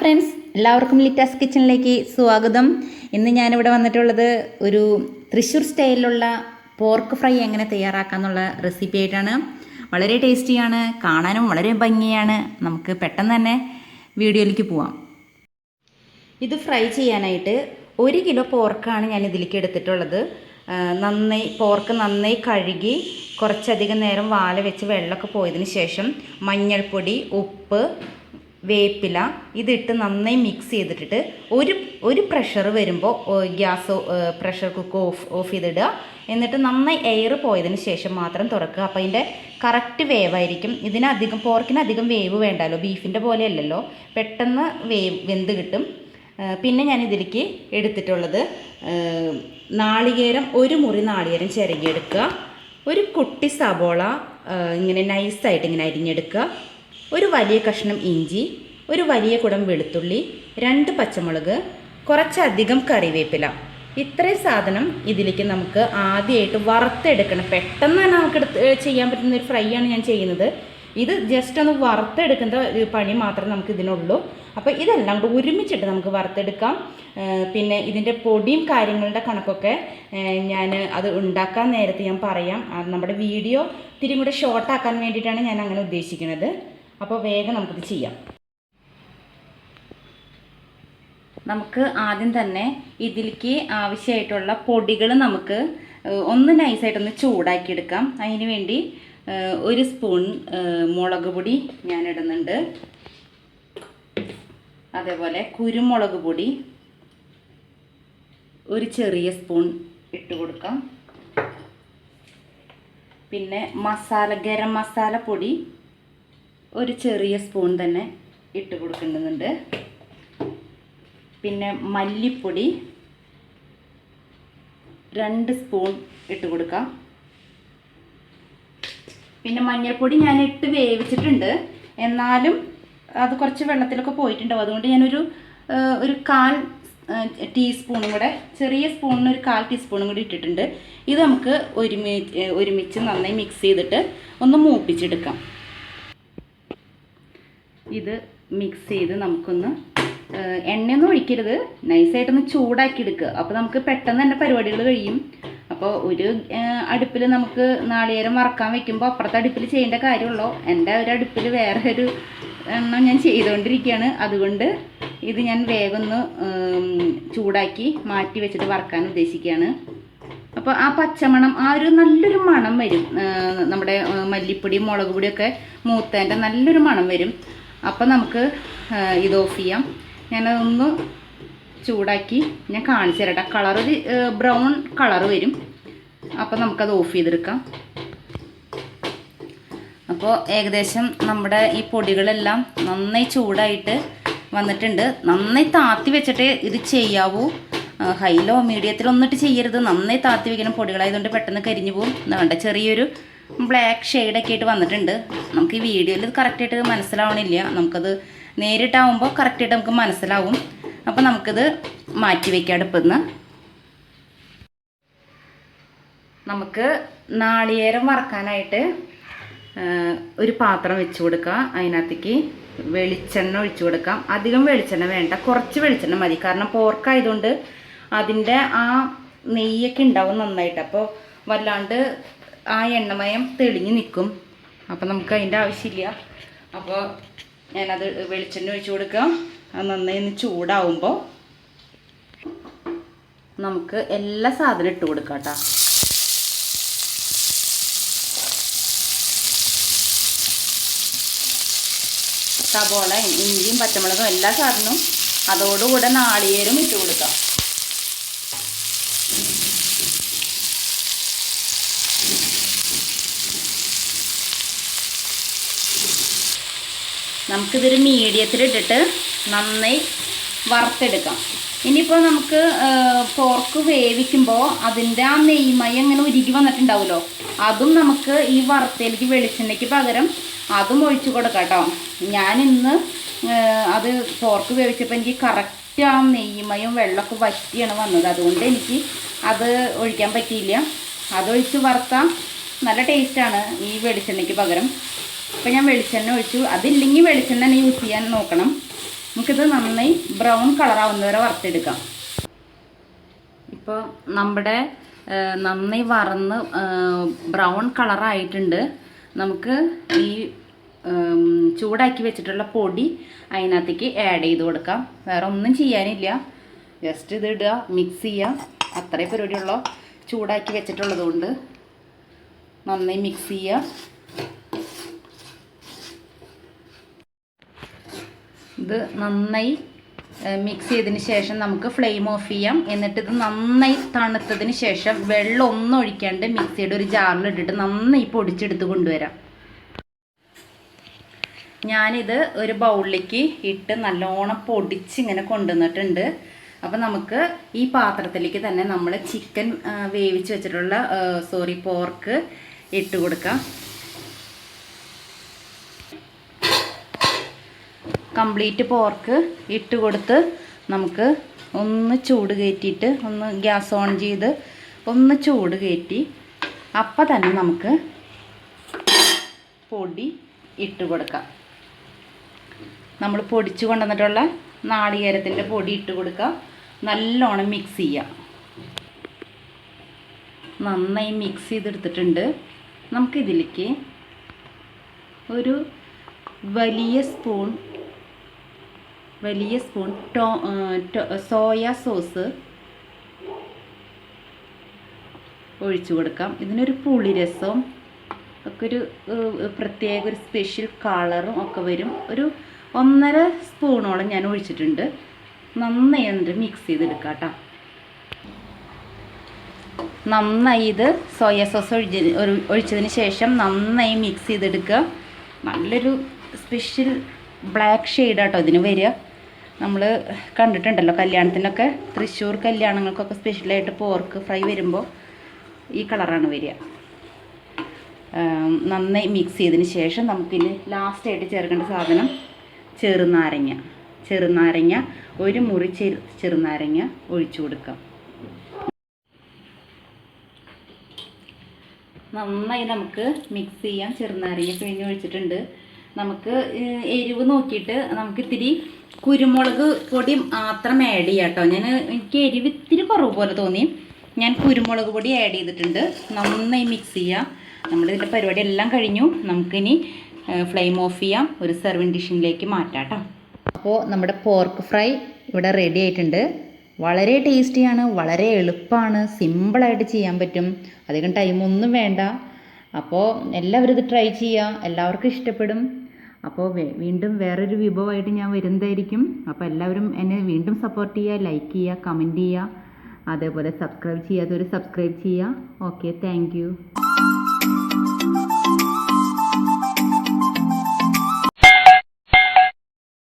Friends, എല്ലാവർക്കും ലിറ്റാസ് കിച്ചണിലേക്ക് സ്വാഗതം. ഇന്ന് ഞാനിവിടെ വന്നിട്ടുള്ളത് ഒരു തൃശ്ശൂർ സ്റ്റൈലിലുള്ള പോർക്ക് ഫ്രൈ എങ്ങനെ തയ്യാറാക്കാമെന്നുള്ള റെസിപ്പി ആയിട്ടാണ്. വളരെ ടേസ്റ്റിയാണ്, കാണാനും വളരെ ഭംഗിയാണ്. നമുക്ക് പെട്ടെന്ന് തന്നെ വീഡിയോയിലേക്ക് പോവാം. ഇത് ഫ്രൈ ചെയ്യാനായിട്ട് 1 കിലോ പോർക്കാണ് ഞാൻ ഇതിലേക്ക് എടുത്തിട്ടുള്ളത്. പോർക്ക് നന്നായി കഴുകി കുറച്ചധികം നേരം വാല വെച്ച് വെള്ളമൊക്കെ പോയതിന് ശേഷം മഞ്ഞൾപ്പൊടി, ഉപ്പ്, വേപ്പില ഇതിട്ട് നന്നായി മിക്സ് ചെയ്തിട്ടിട്ട് ഒരു പ്രഷർ വരുമ്പോൾ പ്രഷർ കുക്ക് ഓഫ് ചെയ്തിടുക. എന്നിട്ട് നന്നായി എയർ പോയതിന് ശേഷം മാത്രം തുറക്കുക. അപ്പോൾ അതിൻ്റെ കറക്റ്റ് വേവായിരിക്കും. പോർക്കിനധികം വേവ് വേണ്ടല്ലോ, ബീഫിൻ്റെ പോലെയല്ലല്ലോ, പെട്ടെന്ന് വെന്ത് കിട്ടും. പിന്നെ ഞാൻ ഇതിലേക്ക് എടുത്തിട്ടുള്ളത് നാളികേരം, 1 മുറി നാളികേരം ചിരകിയെടുക്കുക, ഒരു കുട്ടി സബോള ഇങ്ങനെ നൈസായിട്ട് ഇങ്ങനെ അരിഞ്ഞെടുക്കുക, ഒരു വലിയ കഷ്ണം ഇഞ്ചി, ഒരു വലിയ കുടം വെളുത്തുള്ളി, 2 പച്ചമുളക്, കുറച്ചധികം കറിവേപ്പില. ഇത്രയും സാധനം ഇതിലേക്ക് നമുക്ക് ആദ്യമായിട്ട് വറുത്തെടുക്കണം. പെട്ടെന്ന് തന്നെ നമുക്ക് ചെയ്യാൻ പറ്റുന്ന ഒരു ഫ്രൈ ആണ് ഞാൻ ചെയ്യുന്നത്. ഇത് ജസ്റ്റ് ഒന്ന് വറുത്തെടുക്കുന്ന പണി മാത്രമേ നമുക്ക് ഇതിനുള്ളൂ. അപ്പോൾ ഇതെല്ലാം കൂടെ ഒരുമിച്ചിട്ട് നമുക്ക് വറുത്തെടുക്കാം. പിന്നെ ഇതിൻ്റെ പൊടിയും കാര്യങ്ങളുടെ കണക്കൊക്കെ ഞാൻ അത് ഉണ്ടാക്കാൻ നേരത്തെ ഞാൻ പറയാം. നമ്മുടെ വീഡിയോ ഇത്തിരി കൂടെ ഷോർട്ടാക്കാൻ വേണ്ടിയിട്ടാണ് ഞാൻ അങ്ങനെ ഉദ്ദേശിക്കുന്നത്. അപ്പോൾ വേഗം നമുക്കിത് ചെയ്യാം. നമുക്ക് ആദ്യം തന്നെ ഇതിലേക്ക് ആവശ്യമായിട്ടുള്ള പൊടികൾ നമുക്ക് ഒന്ന് നൈസായിട്ടൊന്ന് ചൂടാക്കിയെടുക്കാം. അതിന് വേണ്ടി 1 സ്പൂൺ മുളക് പൊടി ഞാൻ ഇടുന്നുണ്ട്. അതേപോലെ കുരുമുളക് പൊടി 1 ചെറിയ സ്പൂൺ ഇട്ട് കൊടുക്കാം. പിന്നെ ഗരം മസാല പൊടി 1 ചെറിയ സ്പൂൺ തന്നെ ഇട്ട് കൊടുക്കുന്നുണ്ട്. പിന്നെ മല്ലിപ്പൊടി 2 സ്പൂൺ ഇട്ട് കൊടുക്കാം. പിന്നെ മഞ്ഞൾപ്പൊടി ഞാൻ ഇട്ട് വേവിച്ചിട്ടുണ്ട്, എന്നാലും അത് കുറച്ച് വെള്ളത്തിലൊക്കെ പോയിട്ടുണ്ടാവും. അതുകൊണ്ട് ഞാനൊരു 1/4 ടീസ്പൂണും കൂടെ, ചെറിയ സ്പൂണിന് 1/4 ടീസ്പൂണും കൂടി ഇട്ടിട്ടുണ്ട്. ഇത് നമുക്ക് ഒരുമിച്ച് നന്നായി മിക്സ് ചെയ്തിട്ട് ഒന്ന് മൂപ്പിച്ചെടുക്കാം. ഇത് മിക്സ് ചെയ്ത് നമുക്കൊന്ന് എണ്ണയൊന്നും ഒഴിക്കരുത്, നൈസായിട്ടൊന്ന് ചൂടാക്കി എടുക്കുക. അപ്പോൾ നമുക്ക് പെട്ടെന്ന് തന്നെ പരിപാടികൾ കഴിയും. അപ്പോൾ ഒരു അടുപ്പിൽ നമുക്ക് നാളികേരം വറക്കാൻ വെക്കുമ്പോൾ അപ്പുറത്തെ അടുപ്പിൽ ചെയ്യേണ്ട കാര്യമുള്ളൂ. എൻ്റെ ഒരു അടുപ്പിൽ വേറെ ഒരു എണ്ണം ഞാൻ ചെയ്തുകൊണ്ടിരിക്കുകയാണ്. അതുകൊണ്ട് ഇത് ഞാൻ വേഗം ഒന്ന് ചൂടാക്കി മാറ്റി വെച്ചിട്ട് വറക്കാൻ ഉദ്ദേശിക്കുകയാണ്. അപ്പോൾ ആ പച്ചമണം, ആ ഒരു നല്ലൊരു മണം വരും. നമ്മുടെ മല്ലിപ്പൊടി, മുളക് പൊടിയൊക്കെ മൂത്തേൻ്റെ നല്ലൊരു മണം വരും. അപ്പോൾ നമുക്ക് ഇത് ഓഫ് ചെയ്യാം. ഞാനതൊന്ന് ചൂടാക്കി ഞാൻ കാണിച്ചു തരട്ടെ. കളറൊരു ബ്രൗൺ കളർ വരും. അപ്പോൾ നമുക്കത് ഓഫ് ചെയ്തെടുക്കാം. അപ്പോൾ ഏകദേശം നമ്മുടെ ഈ പൊടികളെല്ലാം നന്നായി ചൂടായിട്ട് വന്നിട്ടുണ്ട്. നന്നായി താത്തി വെച്ചിട്ട് ഇത് ചെയ്യാവൂ. ഹൈലോ മീഡിയത്തിലോ ഒന്നിട്ട് ചെയ്യരുത്, നന്നായി താത്തി വെക്കണം. പൊടികളായതുകൊണ്ട് പെട്ടെന്ന് കരിഞ്ഞു പോകും. വേണ്ട, ചെറിയൊരു ബ്ലാക്ക് ഷെയ്ഡൊക്കെ ആയിട്ട് വന്നിട്ടുണ്ട്. നമുക്ക് ഈ വീഡിയോയിൽ ഇത് കറക്റ്റായിട്ട് മനസ്സിലാവണില്ല, നമുക്കത് നേരിട്ടാവുമ്പോൾ കറക്റ്റായിട്ട് നമുക്ക് മനസ്സിലാവും. അപ്പോൾ നമുക്കിത് മാറ്റി വയ്ക്കാം അടുപ്പിൽ നിന്ന്. നമുക്ക് നാളികേരം വറക്കാനായിട്ട് ഒരു പാത്രം വെച്ച് കൊടുക്കുക. അതിനകത്തേക്ക് വെളിച്ചെണ്ണ ഒഴിച്ചു കൊടുക്കാം. അധികം വെളിച്ചെണ്ണ വേണ്ട, കുറച്ച് വെളിച്ചെണ്ണ മതി. കാരണം പോർക്കായതുകൊണ്ട് അതിൻ്റെ ആ നെയ്യൊക്കെ ഉണ്ടാവും നന്നായിട്ട്. അപ്പോൾ വല്ലാണ്ട് ആ എണ്ണമയം തെളിഞ്ഞ് നിൽക്കും. അപ്പോൾ നമുക്ക് അതിൻ്റെ ആവശ്യമില്ല. അപ്പോൾ ഞാനത് വെളിച്ചെണ്ണ ഒഴിച്ചു കൊടുക്കാം. അത് നന്നായി ഒന്ന് ചൂടാവുമ്പോൾ നമുക്ക് എല്ലാ സാധനവും ഇട്ട് കൊടുക്കാം കേട്ടോ. സബോള, ഇഞ്ചിയും പച്ചമുളകും എല്ലാ സാധനവും, അതോടുകൂടെ നാളികേരം ഇട്ട് കൊടുക്കാം. നമുക്കിതൊരു മീഡിയത്തിലിട്ടിട്ട് നന്നായി വറുത്തെടുക്കാം. ഇനിയിപ്പോൾ നമുക്ക് പോർക്ക് വേവിക്കുമ്പോൾ അതിൻ്റെ ആ നെയ്മയം ഇങ്ങനെ ഉരുകി വന്നിട്ടുണ്ടാവുമല്ലോ, അതും നമുക്ക് ഈ വറുത്തയിലേക്ക് വെളിച്ചെണ്ണയ്ക്ക് പകരം അതും ഒഴിച്ചു കൊടുക്കാം കേട്ടോ. ഞാനിന്ന് അത് പോർക്ക് വേവിച്ചപ്പോൾ എനിക്ക് കറക്റ്റ് ആ നെയ്മയം വെള്ളമൊക്കെ വറ്റിയാണ് വന്നത്. അതുകൊണ്ട് എനിക്ക് അത് ഒഴിക്കാൻ പറ്റിയില്ല. അതൊഴിച്ച് വറുത്താൽ നല്ല ടേസ്റ്റാണ് ഈ വെളിച്ചെണ്ണയ്ക്ക് പകരം. അപ്പോൾ ഞാൻ വെളിച്ചെണ്ണ ഒഴിച്ചു. അതില്ലെങ്കിൽ വെളിച്ചെണ്ണ യൂസ് ചെയ്യാൻ നോക്കണം. നമുക്കിത് നന്നായി ബ്രൗൺ കളറാവുന്നവരെ വറുത്തെടുക്കാം. ഇപ്പോൾ നമ്മുടെ നന്നായി വറന്ന് ബ്രൗൺ കളറായിട്ടുണ്ട്. നമുക്ക് ഈ ചൂടാക്കി വെച്ചിട്ടുള്ള പൊടി അതിനകത്തേക്ക് ആഡ് ചെയ്ത് കൊടുക്കാം. വേറെ ഒന്നും ചെയ്യാനില്ല, ജസ്റ്റ് ഇത് ഇടുക, മിക്സ് ചെയ്യുക, അത്രയും പരിപാടിയുള്ളൂ. ചൂടാക്കി വെച്ചിട്ടുള്ളത് കൊണ്ട് നന്നായി മിക്സ് ചെയ്യുക. ഇത് നന്നായി മിക്സ് ചെയ്തതിന് ശേഷം നമുക്ക് ഫ്ലെയിം ഓഫ് ചെയ്യാം. എന്നിട്ട് ഇത് നന്നായി തണുത്തതിന് ശേഷം വെള്ളം ഒന്നും ഒഴിക്കാണ്ട് മിക്സിയുടെ ഒരു ജാറിലിട്ടിട്ട് നന്നായി പൊടിച്ചെടുത്ത് കൊണ്ടുവരാം. ഞാനിത് ഒരു ബൗളിലേക്ക് ഇട്ട് നല്ലോണം പൊടിച്ചിങ്ങനെ കൊണ്ടുവന്നിട്ടുണ്ട്. അപ്പം നമുക്ക് ഈ പാത്രത്തിലേക്ക് തന്നെ നമ്മൾ ചിക്കൻ വേവിച്ച് വെച്ചിട്ടുള്ള പോർക്ക് ഇട്ട് കൊടുക്കാം. കംപ്ലീറ്റ് പോർക്ക് ഇട്ട് കൊടുത്ത് നമുക്ക് ഒന്ന് ചൂട് കയറ്റിയിട്ട് ഒന്ന് ഗ്യാസ് ഓൺ ചെയ്ത് ഒന്ന് ചൂട് കയറ്റി അപ്പം തന്നെ നമുക്ക് പൊടി ഇട്ട് കൊടുക്കാം. നമ്മൾ പൊടിച്ച് കൊണ്ടുവന്നിട്ടുള്ള നാളികേരത്തിൻ്റെ പൊടി ഇട്ട് കൊടുക്കുക. നല്ലോണം മിക്സ് ചെയ്യുക. നന്നായി മിക്സ് ചെയ്തെടുത്തിട്ടുണ്ട്. നമുക്കിതിലേക്ക് ഒരു വലിയ സ്പൂൺ സോയ സോസ് ഒഴിച്ചു കൊടുക്കാം. ഇതിനൊരു പുളിരസവും ഒക്കെ ഒരു പ്രത്യേക ഒരു സ്പെഷ്യൽ കളറും ഒക്കെ വരും. ഒരു 1.5 സ്പൂണോളം ഞാൻ ഒഴിച്ചിട്ടുണ്ട്. നന്നായി എന്നിട്ട് മിക്സ് ചെയ്തെടുക്കാം കേട്ടോ. നന്നായി ഇത് സോയ സോസ് ഒഴിച്ചതിന് ശേഷം നന്നായി മിക്സ് ചെയ്തെടുക്കുക. നല്ലൊരു സ്പെഷ്യൽ ബ്ലാക്ക് ഷെയ്ഡാട്ടോ ഇതിന് വരിക. നമ്മൾ കണ്ടിട്ടുണ്ടല്ലോ കല്യാണത്തിനൊക്കെ, തൃശ്ശൂർ കല്യാണങ്ങൾക്കൊക്കെ സ്പെഷ്യലായിട്ട് പോർക്ക് ഫ്രൈ വരുമ്പോൾ ഈ കളറാണ് വരിക. നന്നായി മിക്സ് ചെയ്തതിന് ശേഷം നമുക്കിനി ലാസ്റ്റായിട്ട് ചേർക്കേണ്ട സാധനം ചെറുനാരങ്ങ ഒരു മുറി ചെറുനാരങ്ങ ഒഴിച്ചു കൊടുക്കാം. നന്നായി നമുക്ക് മിക്സ് ചെയ്യാം. ചെറുനാരങ്ങ പിഴിഞ്ഞ് ഒഴിച്ചിട്ടുണ്ട്. നമുക്ക് എരിവ് നോക്കിയിട്ട് നമുക്ക് ഇത്തിരി കുരുമുളക് പൊടി മാത്രം ആഡ് ചെയ്യാം കേട്ടോ. എനിക്ക് എരിവ് ഇത്തിരി കുറവ് പോലെ തോന്നി, ഞാൻ കുരുമുളക് പൊടി ആഡ് ചെയ്തിട്ടുണ്ട്. നന്നായി മിക്സ് ചെയ്യാം. നമ്മുടെ ഇതിൻ്റെ പരിപാടി എല്ലാം കഴിഞ്ഞു. നമുക്കിനി ഫ്ലെയിം ഓഫ് ചെയ്യാം. ഒരു സെർവിങ് ഡിഷിലേക്ക് മാറ്റാം കേട്ടോ. അപ്പോൾ നമ്മുടെ പോർക്ക് ഫ്രൈ ഇവിടെ റെഡി ആയിട്ടുണ്ട്. വളരെ ടേസ്റ്റിയാണ്, വളരെ എളുപ്പമാണ്, സിമ്പിളായിട്ട് ചെയ്യാൻ പറ്റും, അധികം ടൈമൊന്നും വേണ്ട. അപ്പോൾ എല്ലാവരും ഇത് ട്രൈ ചെയ്യുക, എല്ലാവർക്കും ഇഷ്ടപ്പെടും. അപ്പോൾ വീണ്ടും വേറൊരു വിഭവമായിട്ട് ഞാൻ വരുന്നതായിരിക്കും. അപ്പോൾ എല്ലാവരും എന്നെ വീണ്ടും സപ്പോർട്ട് ചെയ്യുക, ലൈക്ക് ചെയ്യുക, കമൻറ്റ് ചെയ്യുക, അതേപോലെ സബ്സ്ക്രൈബ് ചെയ്യാത്തവർ സബ്സ്ക്രൈബ് ചെയ്യുക. Okay, thank you.